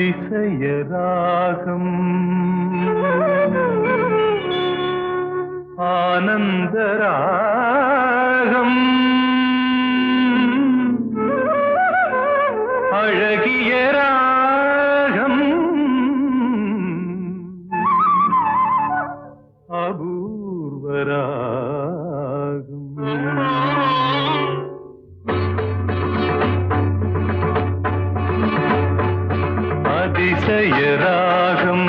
அதிசய ராகம் ஆனந்த ராகம் அழகிய ராகம் அபூர்வ ராகம் அதிசய ராகம்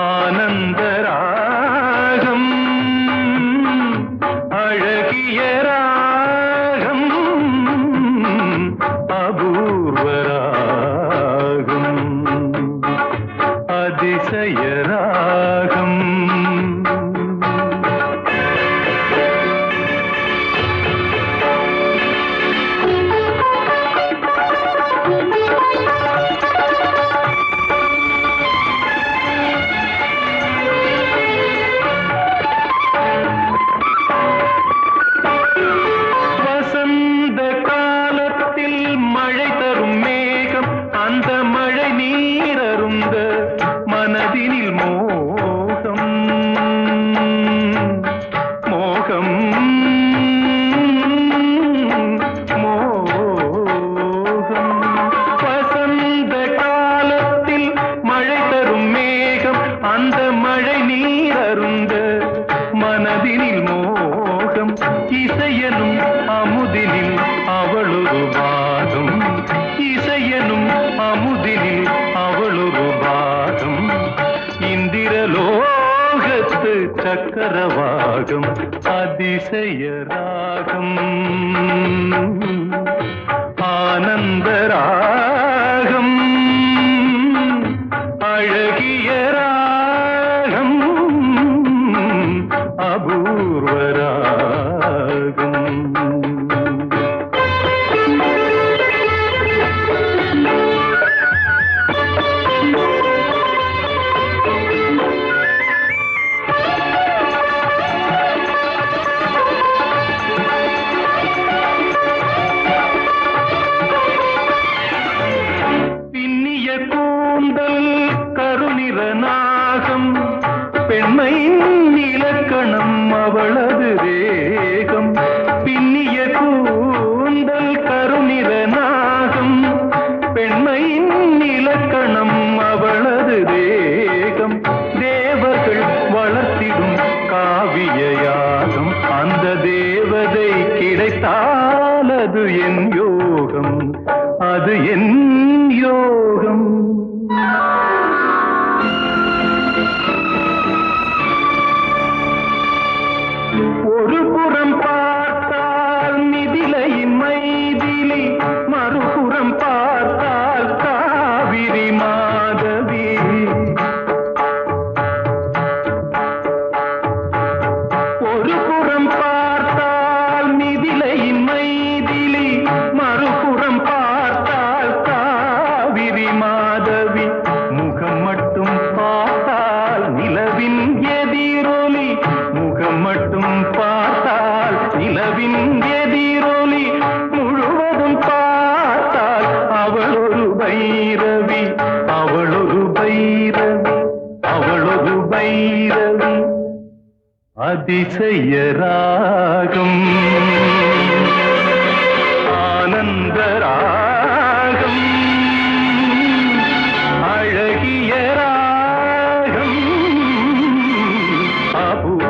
ஆனந்த ராகம் அழகிய ராகம் அபூர்வ ராகம் அதிசய ராகம் அந்த மழை நீரருந்த மனதினில் மோகம் மோகம் மோகம் வசந்த காலத்தில் மழை தரும் மேகம் அந்த மழை நீரருந்த மனதினில் மோகம் இசையனும் அமுதினில் அவளொரு வாதம் இசையனும் அமுதினில் அவளொரு பாகம் இந்திரலோகத்து சக்கரவாகம் அதிசய ராகம் ஆனந்த ராகம் அழகிய ராகம் அபூர்வ ராகம் கூந்தல் கருநிற நாகம் பெண்மையின் இலக்கணம் அவளது வேகம் பின்னிய கூந்தல் கருநிற நாகம் பெண்மையின் இலக்கணம் அவளது வேகம் தேவர்கள் வளர்த்திடும் காவிய யாகம் அந்த தேவதை கிடைத்தால் அது என் யோகம் அது என் யோகம் ஒரு புறம் பார்த்தால் மிதிலையின் மைதிலி மறுபுறம் பார்த்தால் காவிரி மாதவி ஒரு புறம் பார்த்தால் மிதிலையின் மைதிலி மறுபுறம் பார்த்தால் காவிரி மாதவி முகம் மட்டும் பார்த்தால் நிலவின் எதிரொலி முகம் மட்டும் பார்த்தால் நிலவின் எதிரொலி முழுவதும் பார்த்தால் அவளொரு பைரவி அவளொரு பைரவி அவளொரு பைரவி அதிசய ராகம் ஆனந்த ராகம் அழகிய ராகம் அபூர்வ